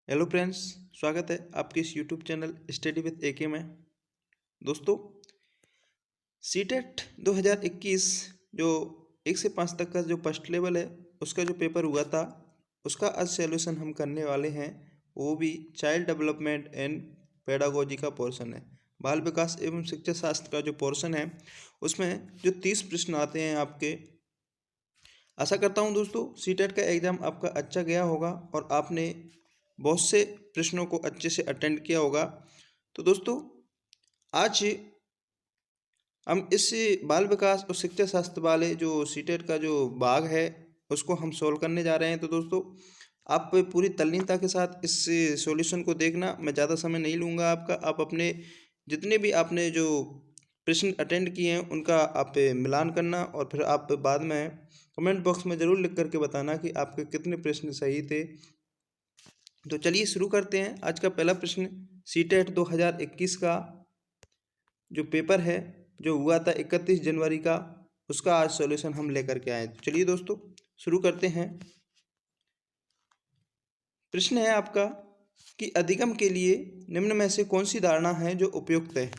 Hello friends, स्वागत है आपके इस यूट्यूब चैनल स्टडी विद एके में। दोस्तों, सीटेट 2021 जो 1 से 5 तक का जो फर्स्ट लेवल है उसका जो पेपर हुआ था उसका आज सॉल्यूशन हम करने वाले हैं। वो भी चाइल्ड डेवलपमेंट एंड पेडागोजी का पोर्शन है। बाल विकास एवं शिक्षा शास्त्र का जो पोर्शन है उसमें जो 30 प्रश्न आते हैं आपके। आशा करता हूं दोस्तों सीटेट का एग्ज़ाम आपका अच्छा गया होगा और आपने बहुत से प्रश्नों को अच्छे से अटेंड किया होगा। तो दोस्तों, आज हम इस बाल विकास और शिक्षा शास्त्र वाले जो सीटेट का जो भाग है उसको हम सोल्व करने जा रहे हैं। तो दोस्तों, आप पूरी तल्लीनता के साथ इस सॉल्यूशन को देखना। मैं ज़्यादा समय नहीं लूँगा आपका। आप अपने जितने भी आपने जो प्रश्न अटेंड किए हैं उनका आप मिलान करना और फिर आप बाद में कमेंट बॉक्स में ज़रूर लिख करके बताना कि आपके कितने प्रश्न सही थे। तो चलिए शुरू करते हैं। आज का पहला प्रश्न सीटेट 2021 का जो पेपर है जो हुआ था 31 जनवरी का, उसका आज सॉल्यूशन हम लेकर के आए। तो चलिए दोस्तों शुरू करते हैं। प्रश्न है आपका कि अधिगम के लिए निम्न में से कौन सी धारणा है जो उपयुक्त है।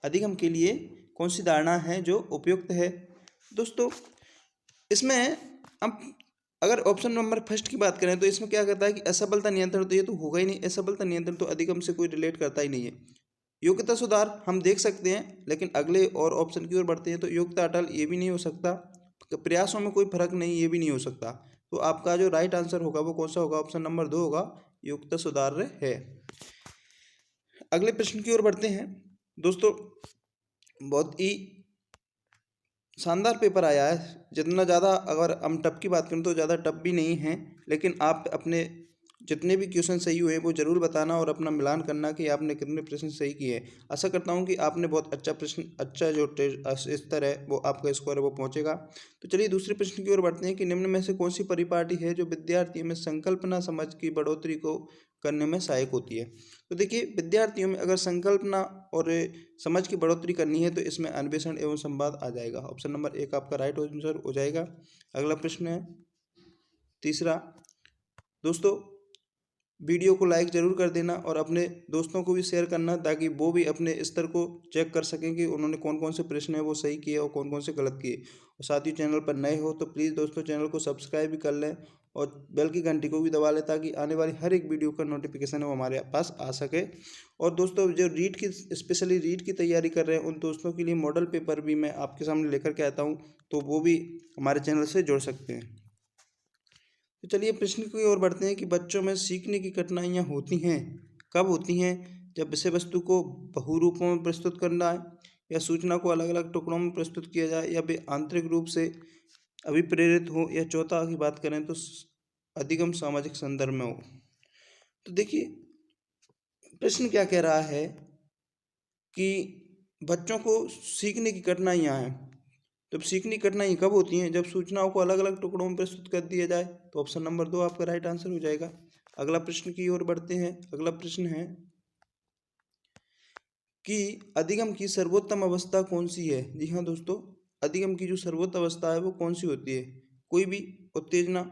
अधिगम के लिए कौन सी धारणा है जो उपयुक्त है। दोस्तों, इसमें हम अगर ऑप्शन नंबर फर्स्ट की बात करें तो इसमें क्या कहता है कि असफलता नियंत्रण, तो ये तो होगा ही नहीं। असफलता नियंत्रण तो अधिगम से कोई रिलेट करता ही नहीं है। योग्यता सुधार हम देख सकते हैं, लेकिन अगले और ऑप्शन की ओर बढ़ते हैं तो योग्यता अटल ये भी नहीं हो सकता। प्रयासों में कोई फर्क नहीं, ये भी नहीं हो सकता। तो आपका जो राइट आंसर होगा वो कौन सा होगा? ऑप्शन नंबर 2 होगा, योग्यता सुधार है। अगले प्रश्न की ओर बढ़ते हैं। दोस्तों, बहुत ही शानदार पेपर आया है। जितना ज़्यादा अगर हम टफ की बात करें तो ज़्यादा टफ भी नहीं है, लेकिन आप अपने जितने भी क्वेश्चन सही हुए वो ज़रूर बताना और अपना मिलान करना कि आपने कितने प्रश्न सही किए हैं। आशा करता हूं कि आपने बहुत अच्छा प्रश्न, अच्छा जो स्तर है वो आपका स्कोर है वो पहुंचेगा। तो चलिए दूसरे प्रश्न की ओर बढ़ते हैं कि निम्न में से कौन सी परिपाटी है जो विद्यार्थियों में संकल्पना समझ की बढ़ोतरी को करने में सहायक होती है। तो देखिए, विद्यार्थियों में अगर संकल्पना और समझ की बढ़ोतरी करनी है तो इसमें अन्वेषण एवं संवाद आ जाएगा। ऑप्शन नंबर 1 आपका राइट आंसर हो जाएगा। अगला प्रश्न है तीसरा। दोस्तों, वीडियो को लाइक ज़रूर कर देना और अपने दोस्तों को भी शेयर करना ताकि वो भी अपने स्तर को चेक कर सकें कि उन्होंने कौन कौन से प्रश्न है वो सही किए और कौन कौन से गलत किए। और साथ ही चैनल पर नए हो तो प्लीज़ दोस्तों चैनल को सब्सक्राइब भी कर लें और बेल की घंटी को भी दबा लें ताकि आने वाली हर एक वीडियो का नोटिफिकेशन है वो हमारे पास आ सके। और दोस्तों, जो रीड की स्पेशली रीड की तैयारी कर रहे हैं उन दोस्तों के लिए मॉडल पेपर भी मैं आपके सामने लेकर के आता हूँ, तो वो भी हमारे चैनल से जुड़ सकते हैं। तो चलिए प्रश्न की ओर बढ़ते हैं कि बच्चों में सीखने की कठिनाइयाँ होती हैं, कब होती हैं? जब विषय वस्तु को बहुरूपों में प्रस्तुत करना है, या सूचना को अलग अलग टुकड़ों में प्रस्तुत किया जाए, या वे आंतरिक रूप से अभिप्रेरित हो, या चौथा की बात करें तो अधिगम सामाजिक संदर्भ में हो। तो देखिए प्रश्न क्या कह रहा है कि बच्चों को सीखने की कठिनाइयाँ हैं। जब सीखने की कठिनाई कब होती हैं? जब सूचनाओं को अलग अलग टुकड़ों में प्रस्तुत कर दिया जाए। तो ऑप्शन नंबर 2 आपका राइट आंसर हो जाएगा। अगला प्रश्न की ओर बढ़ते हैं। अगला प्रश्न है कि अधिगम की सर्वोत्तम अवस्था कौन सी है। जी हाँ दोस्तों, अधिगम की जो सर्वोत्तम अवस्था है वो कौन सी होती है? कोई भी उत्तेजना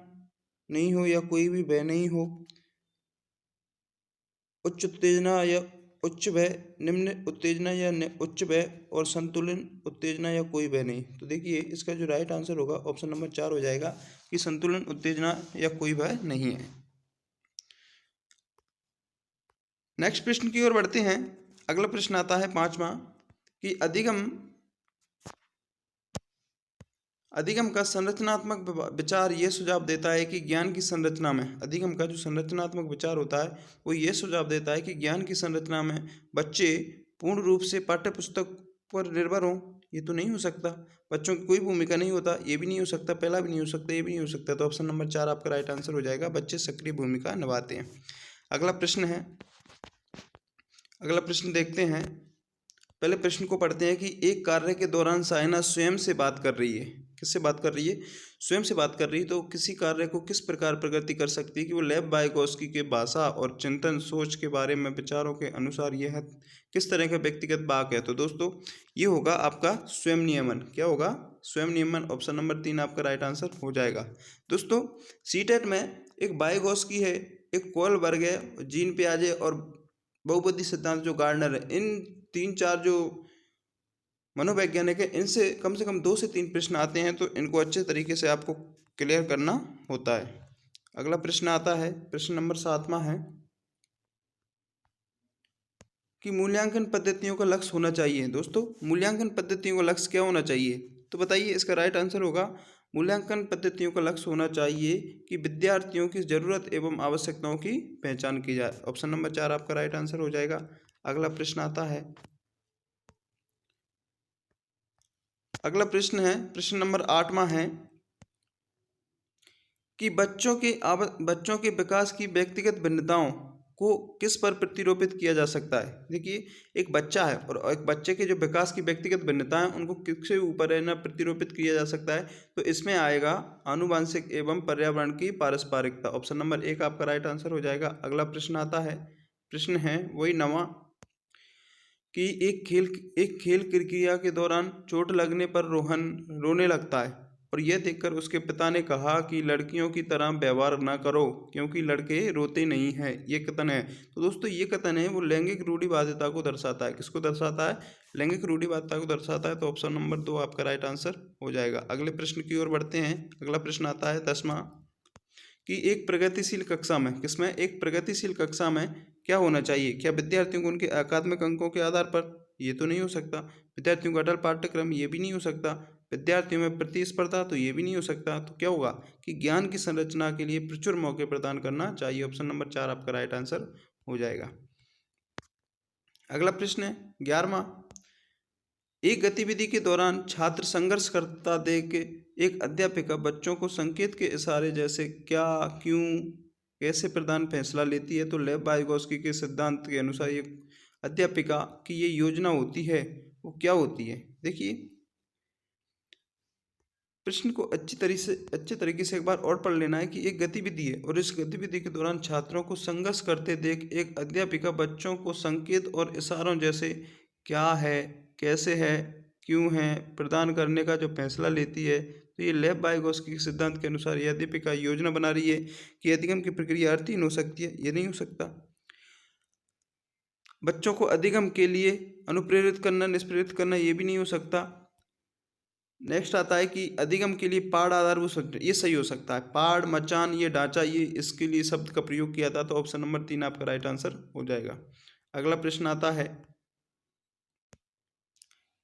नहीं हो या कोई भी भय नहीं हो, उच्च उत्तेजना या उच्च भय, निम्न उत्तेजना या उच्च भय, और संतुलन उत्तेजना या कोई भय नहीं। तो देखिए इसका जो राइट आंसर होगा ऑप्शन नंबर 4 हो जाएगा कि संतुलन उत्तेजना या कोई भय नहीं है। नेक्स्ट प्रश्न की ओर बढ़ते हैं। अगला प्रश्न आता है 5वां कि अधिगम का संरचनात्मक विचार ये सुझाव देता है कि ज्ञान की संरचना में, अधिगम का जो संरचनात्मक विचार होता है वो ये सुझाव देता है कि ज्ञान की संरचना में बच्चे पूर्ण रूप से पाठ्य पुस्तक पर निर्भर हों। ये तो नहीं हो सकता। बच्चों की कोई भूमिका नहीं होता, ये भी नहीं हो सकता। पहला भी नहीं हो सकता, ये भी नहीं हो सकता। तो ऑप्शन नंबर 4 आपका राइट आंसर हो जाएगा, बच्चे सक्रिय भूमिका निभाते हैं। अगला प्रश्न है, अगला प्रश्न देखते हैं। पहले प्रश्न को पढ़ते हैं कि एक कार्य के दौरान सायना स्वयं से बात कर रही है। किससे बात कर रही है? स्वयं से बात कर रही है। तो किसी कार्य को किस प्रकार प्रगति कर सकती है कि वो लेव वाइगोस्की के भाषा और चिंतन सोच के बारे में विचारों के अनुसार यह किस तरह का व्यक्तिगत वाक है। तो दोस्तों ये होगा आपका स्वयं नियमन। क्या होगा? स्वयं नियमन। ऑप्शन नंबर 3 आपका राइट आंसर हो जाएगा। दोस्तों सीटेट में एक वाइगोस्की है एक कोलबर्ग है, जीन पियाजे और बहुपदी सिद्धांत जो गार्डनर है, इन 3-4 जो मनोवैज्ञानिक है, इनसे कम से कम 2 से 3 प्रश्न आते हैं, तो इनको अच्छे तरीके से आपको क्लियर करना होता है। अगला प्रश्न आता है, प्रश्न नंबर 7वां है कि मूल्यांकन पद्धतियों का लक्ष्य होना चाहिए। दोस्तों, मूल्यांकन पद्धतियों का लक्ष्य क्या होना चाहिए? तो बताइए, इसका राइट आंसर होगा मूल्यांकन पद्धतियों का लक्ष्य होना चाहिए कि विद्यार्थियों की ज़रूरत एवं आवश्यकताओं की पहचान की जाए। ऑप्शन नंबर 4 आपका राइट आंसर हो जाएगा। अगला प्रश्न आता है, अगला प्रश्न है, प्रश्न नंबर 8वां है कि बच्चों के विकास की व्यक्तिगत भिन्नताओं को किस पर प्रतिरूपित किया जा सकता है। देखिए, एक बच्चा है और एक बच्चे के जो विकास की व्यक्तिगत भिन्नताएं उनको किसके ऊपर है ना प्रतिरूपित किया जा सकता है, तो इसमें आएगा आनुवांशिक एवं पर्यावरण की पारस्परिकता। ऑप्शन नंबर 1 आपका राइट आंसर हो जाएगा। अगला प्रश्न आता है, प्रश्न है वही 9वां कि एक खेल प्रक्रिया के दौरान चोट लगने पर रोहन रोने लगता है और यह देखकर उसके पिता ने कहा कि लड़कियों की तरह व्यवहार न करो क्योंकि लड़के रोते नहीं हैं। ये कथन है। तो दोस्तों, ये कथन है वो लैंगिक रूढ़िवादिता को दर्शाता है। किसको दर्शाता है? लैंगिक रूढ़िवादिता को दर्शाता है। तो ऑप्शन नंबर 2 आपका राइट आंसर हो जाएगा। अगले प्रश्न की ओर बढ़ते हैं। अगला प्रश्न आता है 10वां कि एक प्रगतिशील कक्षा में, किसमें? एक प्रगतिशील कक्षा में क्या होना चाहिए? क्या विद्यार्थियों को उनके अकादमिक अंकों के आधार पर? ये तो नहीं हो सकता। विद्यार्थियों का अटल पाठ्यक्रम? ये भी नहीं हो सकता। विद्यार्थियों में प्रतिस्पर्धा? तो ये भी नहीं हो सकता। तो क्या होगा कि ज्ञान की संरचना के लिए प्रचुर मौके प्रदान करना चाहिए। ऑप्शन नंबर 4 आपका राइट आंसर हो जाएगा। अगला प्रश्न है 11वां, एक गतिविधि के दौरान छात्र संघर्ष करता देख एक अध्यापिका बच्चों को संकेत के इशारे जैसे क्या, क्यों, कैसे प्रदान फैसला लेती है। तो लेव वाइगोत्स्की के सिद्धांत के अनुसार ये अध्यापिका की ये योजना होती है, वो क्या होती है? देखिए, प्रश्न को अच्छे तरीके से एक बार और पढ़ लेना है कि एक गतिविधि है और इस गतिविधि के दौरान छात्रों को संघर्ष करते देख एक अध्यापिका बच्चों को संकेत और इशारों जैसे क्या है, कैसे है, क्यों है प्रदान करने का जो फैसला लेती है। तो ये लेव वाइगोत्स्की के सिद्धांत के अनुसार यह अध्यापिका योजना बना रही है कि अधिगम की प्रक्रिया अर्थहीन हो सकती है। ये नहीं हो सकता। बच्चों को अधिगम के लिए अनुप्रेरित करना, निष्प्रेरित करना, ये भी नहीं हो सकता। नेक्स्ट आता है कि अधिगम के लिए पाढ़ आधारभूत, ये सही हो सकता है। पाढ़, मचान, ये ढांचा, ये इसके लिए शब्द का प्रयोग किया था। तो ऑप्शन नंबर 3 आपका राइट आंसर हो जाएगा। अगला प्रश्न आता है,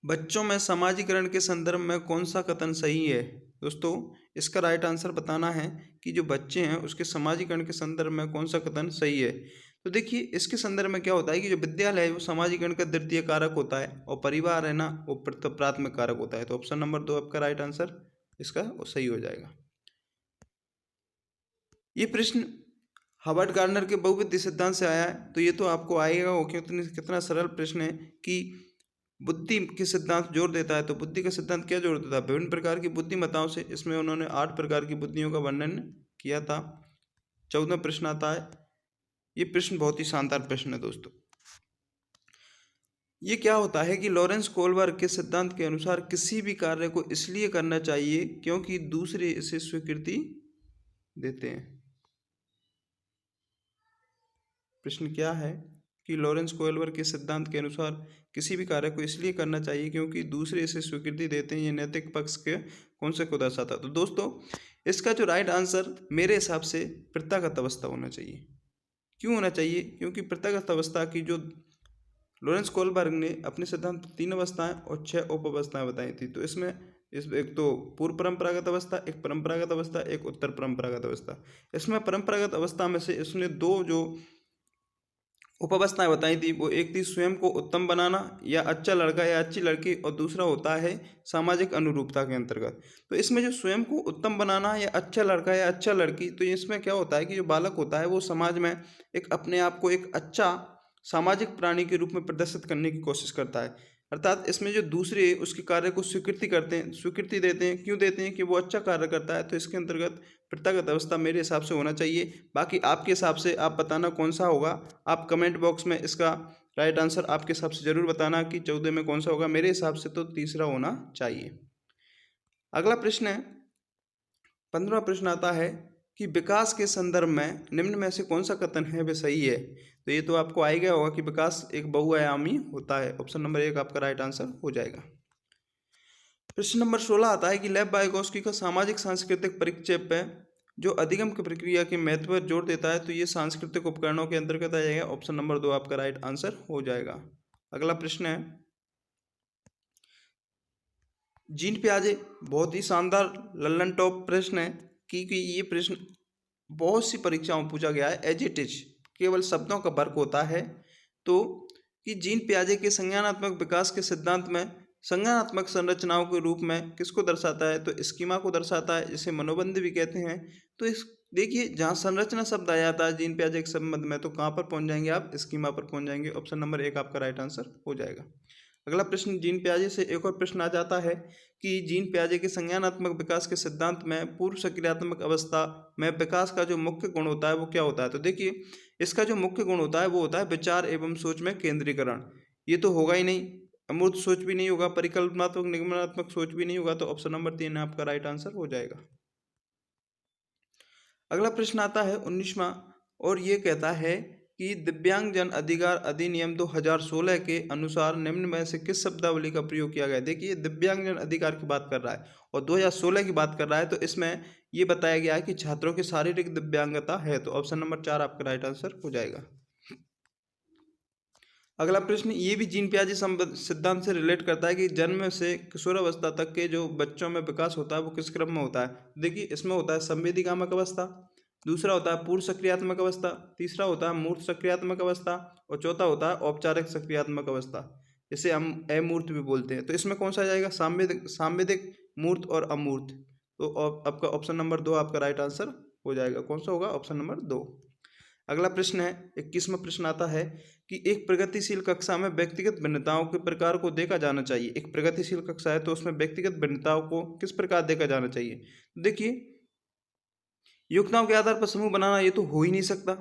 बच्चों में समाजीकरण के संदर्भ में कौन सा कथन सही है? दोस्तों, इसका राइट आंसर बताना है कि जो बच्चे हैं उसके समाजीकरण के संदर्भ में कौन सा कथन सही है। तो देखिए, इसके संदर्भ में क्या होता है कि जो विद्यालय है वो समाजीकरण का द्वितीय कारक होता है और परिवार है ना वो प्राथमिक कारक होता है। तो ऑप्शन नंबर 2 आपका राइट आंसर इसका वो सही हो जाएगा। ये प्रश्न हॉवर्ड गार्डनर के बहुविध सिद्धांत से आया है, तो ये तो आपको आएगा वो कितना सरल प्रश्न है कि बुद्धि के सिद्धांत जोर देता है। तो बुद्धि का सिद्धांत क्या जोर देता है? विभिन्न प्रकार की बुद्धिमत्ताओं से। इसमें उन्होंने 8 प्रकार की बुद्धियों का वर्णन किया था। 14वां प्रश्न आता है, ये प्रश्न बहुत ही शानदार प्रश्न है दोस्तों। ये क्या होता है कि लॉरेंस कोलबर्ग के सिद्धांत के अनुसार किसी भी कार्य को इसलिए करना चाहिए क्योंकि दूसरे इसे स्वीकृति देते हैं। प्रश्न क्या है कि लॉरेंस कोलबर्ग के सिद्धांत के अनुसार किसी भी कार्य को इसलिए करना चाहिए क्योंकि दूसरे इसे स्वीकृति देते हैं। ये नैतिक पक्ष के कौन से को दर्शाता है? तो दोस्तों, इसका जो राइट आंसर मेरे हिसाब से प्रत्यागत अवस्था होना चाहिए। क्यों होना चाहिए? क्योंकि प्रत्यागत अवस्था की जो लॉरेंस कोलबर्ग ने अपने सिद्धांत 3 अवस्थाएं और 6 उप अवस्थाएं बताई थी। तो इसमें एक तो पूर्व परंपरागत अवस्था, एक परंपरागत अवस्था, एक उत्तर परंपरागत अवस्था। इसमें परंपरागत अवस्था में से इसने 2 जो उपावस्थाएं बताई थी, वो एक थी स्वयं को उत्तम बनाना या अच्छा लड़का या अच्छी लड़की, और दूसरा होता है सामाजिक अनुरूपता के अंतर्गत। तो इसमें जो स्वयं को उत्तम बनाना या अच्छा लड़का या अच्छा लड़की, तो इसमें क्या होता है कि जो बालक होता है वो समाज में एक अपने आप को एक अच्छा सामाजिक प्राणी के रूप में प्रदर्शित करने की कोशिश करता है। अर्थात इसमें जो दूसरे उसके कार्य को स्वीकृति देते हैं। क्यों देते हैं? कि वो अच्छा कार्य करता है। तो इसके अंतर्गत प्रत्यागत अवस्था मेरे हिसाब से होना चाहिए। बाकी आपके हिसाब से आप बताना कौन सा होगा। आप कमेंट बॉक्स में इसका राइट आंसर आपके हिसाब से जरूर बताना कि 14 में कौन सा होगा। मेरे हिसाब से तो तीसरा होना चाहिए। अगला प्रश्न है 15वां प्रश्न आता है कि विकास के संदर्भ में निम्न में से कौन सा कथन है वह सही है। तो ये तो आपको आ ही गया होगा कि विकास एक बहुआयामी होता है। ऑप्शन नंबर 1 आपका राइट आंसर हो जाएगा। प्रश्न नंबर 16 आता है कि लेव वाइगोस्की का सामाजिक सांस्कृतिक परिक्षेप है जो अधिगम की प्रक्रिया के महत्व पर जोर देता है, तो ये सांस्कृतिक उपकरणों के अंतर्गत आ जाएगा। ऑप्शन नंबर 2 आपका राइट आंसर हो जाएगा। अगला प्रश्न है जीन पियाजे, बहुत ही शानदार लल्लन टॉप प्रश्न है क्योंकि ये प्रश्न बहुत सी परीक्षाओं में पूछा गया है। एज इट इज केवल शब्दों का वर्क होता है। तो कि जीन पियाजे के संज्ञानात्मक विकास के सिद्धांत में संज्ञानात्मक संरचनाओं के रूप में किसको दर्शाता है, तो स्कीमा को दर्शाता है, इसे मनोबंध भी कहते हैं। तो इस देखिए जहाँ संरचना शब्द आ जाता है जीन पियाजे के संबंध में, तो कहाँ पर पहुंच जाएंगे आप, स्कीमा पर पहुंच जाएंगे। ऑप्शन नंबर 1 आपका राइट आंसर हो जाएगा। अगला प्रश्न जीन पियाजे से एक और प्रश्न आ जाता है कि जीन पियाजे के संज्ञानात्मक विकास के सिद्धांत में पूर्व सक्रियात्मक अवस्था में विकास का जो मुख्य गुण होता है वो क्या होता है। तो देखिए इसका जो मुख्य गुण होता है वो होता है विचार एवं सोच में केंद्रीकरण। ये तो होगा ही नहीं, अमूर्त सोच भी नहीं होगा, परिकल्पनात्मक निगमनात्मक सोच भी नहीं होगा। तो ऑप्शन नंबर 3 आपका राइट आंसर हो जाएगा। अगला प्रश्न आता है 19वां और ये कहता है कि दिव्यांगजन अधिकार अधिनियम 2016 के अनुसार निम्न में से किस शब्दावली का प्रयोग किया गया है। देखिए दिव्यांगजन अधिकार की बात कर रहा है और 2016 की बात कर रहा है, तो इसमें ये बताया गया है कि छात्रों की शारीरिक दिव्यांगता है। तो ऑप्शन नंबर 4 आपका राइट आंसर हो जाएगा। अगला प्रश्न ये भी जीन पियाजे सिद्धांत से रिलेट करता है कि जन्म से किशोरावस्था तक के जो बच्चों में विकास होता है वो किस क्रम में होता है। देखिए इसमें होता है संवेदीकामक अवस्था, दूसरा होता है पूर्व सक्रियात्मक अवस्था, तीसरा होता है मूर्त सक्रियात्मक अवस्था और चौथा होता है औपचारिक सक्रियात्मक अवस्था, इसे हम अमूर्त भी बोलते हैं। तो इसमें कौन सा आ जाएगा, सांवेदिक, मूर्त और अमूर्त। तो आपका ऑप्शन नंबर 2 आपका राइट आंसर हो जाएगा। कौन सा होगा, ऑप्शन नंबर 2। अगला प्रश्न है 21वां प्रश्न आता है कि एक प्रगतिशील कक्षा में व्यक्तिगत भिन्नताओं के प्रकार को देखा जाना चाहिए। एक प्रगतिशील कक्षा है तो उसमें व्यक्तिगत भिन्नताओं को किस प्रकार देखा जाना चाहिए। देखिए योग्यताओं के आधार पर समूह बनाना ये तो हो ही नहीं सकता,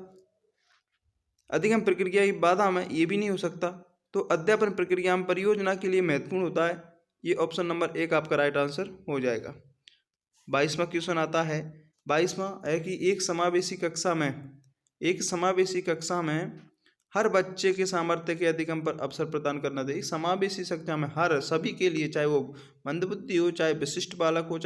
अधिगम प्रक्रिया की बाधा में ये भी नहीं हो सकता, तो अध्यापन प्रक्रिया में परियोजना के लिए महत्वपूर्ण होता है। ये ऑप्शन नंबर 1 आपका राइट आंसर हो जाएगा। 22वां क्वेश्चन आता है, 22वां है कि एक समावेशी कक्षा में हर बच्चे के सामर्थ्य के अधिगम पर अवसर प्रदान करना चाहिए। समावेशी कक्षा में हर सभी के लिए, चाहे वो मंदबुद्धि हो, चाहे विशिष्ट बालक हो,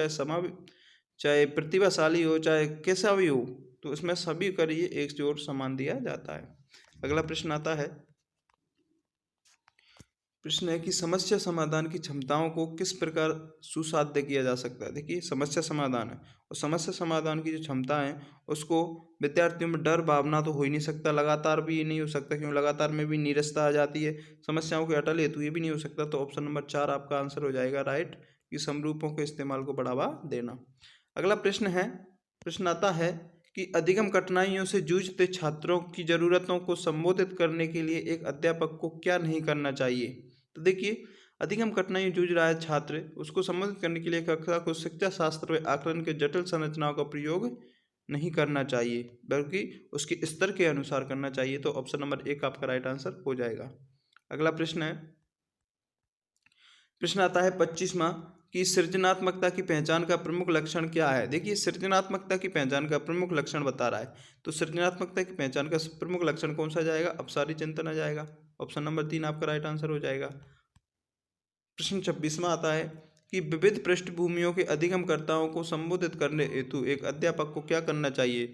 चाहे प्रतिभाशाली हो, चाहे कैसा भी हो, तो इसमें सभी का लिए एक जोर समान दिया जाता है। अगला प्रश्न आता है, प्रश्न है कि समस्या समाधान की क्षमताओं को किस प्रकार सुसाध्य किया जा सकता है। देखिए समस्या समाधान है और समस्या समाधान की जो क्षमता है उसको विद्यार्थियों में डर भावना तो हो ही नहीं सकता, लगातार भी ये नहीं हो सकता क्योंकि लगातार में भी नीरसता आ जाती है, समस्याओं के अटल हेतु ये भी नहीं हो सकता। तो ऑप्शन नंबर 4 आपका आंसर हो जाएगा राइट, कि समरूपों के इस्तेमाल को बढ़ावा देना। अगला प्रश्न आता है कि अधिगम कठिनाइयों से जूझते छात्रों की जरूरतों को संबोधित करने के लिए एक अध्यापक को क्या नहीं करना चाहिए। तो देखिए अधिगम कठिनाइयों जूझ रहा है छात्र, उसको संबोधित करने के लिए कक्षा को शिक्षा शास्त्र व आकलन के जटिल संरचनाओं का प्रयोग नहीं करना चाहिए बल्कि उसके स्तर के अनुसार करना चाहिए। तो ऑप्शन नंबर 1 आपका राइट आंसर हो जाएगा। अगला प्रश्न आता है 25वां कि सृजनात्मकता की पहचान का प्रमुख लक्षण क्या है। देखिए सृजनात्मकता की पहचान का प्रमुख लक्षण बता रहा है, तो सृजनात्मकता की पहचान का प्रमुख लक्षण कौन सा जाएगा, अपसारी चिंतन आ जाएगा। ऑप्शन नंबर 3 आपका राइट आंसर हो जाएगा। प्रश्न 26वां आता है कि विविध पृष्ठभूमियों के अधिगमकर्ताओं को संबोधित करने हेतु एक अध्यापक को क्या करना चाहिए।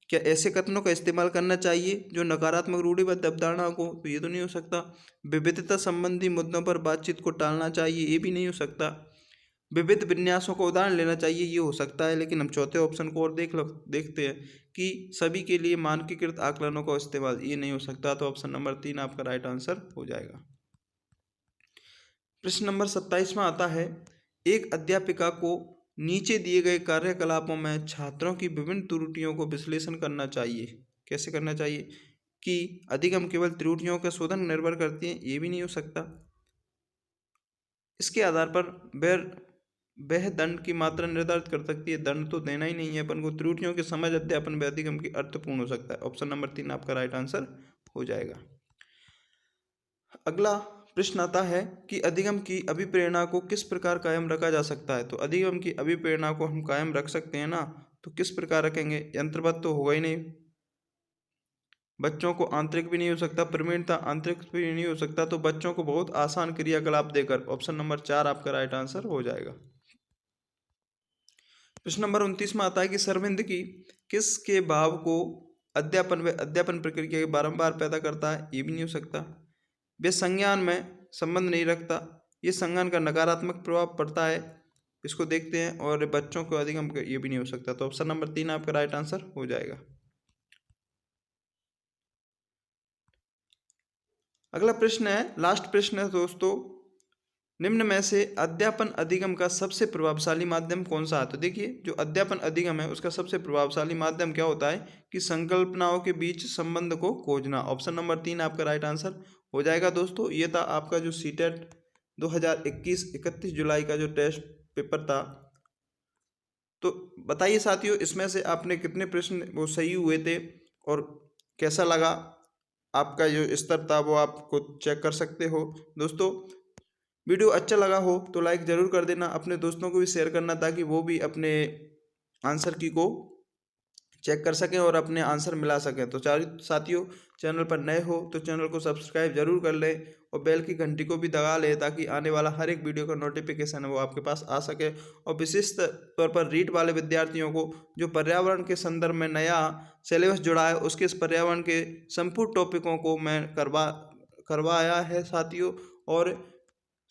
क्या ऐसे कथनों का इस्तेमाल करना चाहिए जो नकारात्मक रूढ़िबद्ध अवधारणाओं को, तो ये तो नहीं हो सकता। विविधता संबंधी मुद्दों पर बातचीत को टालना चाहिए, ये भी नहीं हो सकता। विविध विन्यासों का उदाहरण लेना चाहिए, ये हो सकता है। लेकिन हम चौथे ऑप्शन को और देखते हैं कि सभी के लिए मानकीकृत आकलनों का इस्तेमाल, ये नहीं हो सकता। तो ऑप्शन नंबर 3 आपका राइट आंसर हो जाएगा। प्रश्न नंबर 27वां आता है, एक अध्यापिका को नीचे दिए गए कार्यकलापों में छात्रों की विभिन्न त्रुटियों को विश्लेषण करना चाहिए। कैसे करना चाहिए कि अधिगम केवल त्रुटियों का शोधन निर्भर करती है, ये भी नहीं हो सकता। इसके आधार पर वह दंड की मात्रा निर्धारित कर सकती है, दंड तो देना ही नहीं है अपन को। त्रुटियों की समझ अध्यापन व अधिगम की अर्थपूर्ण हो सकता है। ऑप्शन नंबर 3 आपका राइट आंसर हो जाएगा। अगला प्रश्न आता है कि अधिगम की अभिप्रेरणा को किस प्रकार कायम रखा जा सकता है। तो अधिगम की अभिप्रेरणा को हम कायम रख सकते हैं ना, तो किस प्रकार रखेंगे? यंत्रवत तो होगा ही नहीं, बच्चों को आंतरिक भी नहीं हो सकता, प्रवीणता आंतरिक भी नहीं हो सकता, तो बच्चों को बहुत आसान क्रियाकलाप देकर ऑप्शन नंबर 4 आपका राइट आंसर हो जाएगा। प्रश्न नंबर 29 में आता है कि सरविंद की किस के भाव को अध्यापन व अध्यापन प्रक्रिया के बारंबार पैदा करता है? ये भी नहीं हो सकता। वे संज्ञान में संबंध नहीं रखता, ये संज्ञान का नकारात्मक प्रभाव पड़ता है, इसको देखते हैं। और बच्चों को अधिगम, ये भी नहीं हो सकता, तो ऑप्शन नंबर 3 आपका राइट आंसर हो जाएगा। अगला प्रश्न है, लास्ट प्रश्न है दोस्तों, निम्न में से अध्यापन अधिगम का सबसे प्रभावशाली माध्यम कौन सा है? तो देखिए, जो अध्यापन अधिगम है उसका सबसे प्रभावशाली माध्यम क्या होता है कि संकल्पनाओं के बीच संबंध को खोजना। ऑप्शन नंबर 3 आपका राइट आंसर हो जाएगा। दोस्तों, ये था आपका जो सीटेट 2021 31 जुलाई का जो टेस्ट पेपर था। तो बताइए साथियों, इसमें से आपने कितने प्रश्न वो सही हुए थे और कैसा लगा? आपका जो स्तर था वो आप खुद चेक कर सकते हो। दोस्तों, वीडियो अच्छा लगा हो तो लाइक ज़रूर कर देना, अपने दोस्तों को भी शेयर करना ताकि वो भी अपने आंसर की को चेक कर सकें और अपने आंसर मिला सकें। तो साथियों, चैनल पर नए हो तो चैनल को सब्सक्राइब जरूर कर लें और बेल की घंटी को भी दबा लें ताकि आने वाला हर एक वीडियो का नोटिफिकेशन है वो आपके पास आ सके। और विशेष तौर पर रीट वाले विद्यार्थियों को जो पर्यावरण के संदर्भ में नया सिलेबस जुड़ा है उसके इस पर्यावरण के संपूर्ण टॉपिकों को मैं करवाया है साथियों। और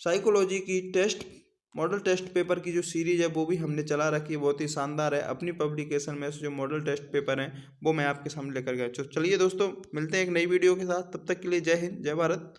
साइकोलॉजी की टेस्ट मॉडल टेस्ट पेपर की जो सीरीज है वो भी हमने चला रखी है, बहुत ही शानदार है। अपनी पब्लिकेशन में से जो मॉडल टेस्ट पेपर हैं वो मैं आपके सामने लेकर गया। तो चलिए दोस्तों, मिलते हैं एक नई वीडियो के साथ, तब तक के लिए जय हिंद, जय भारत।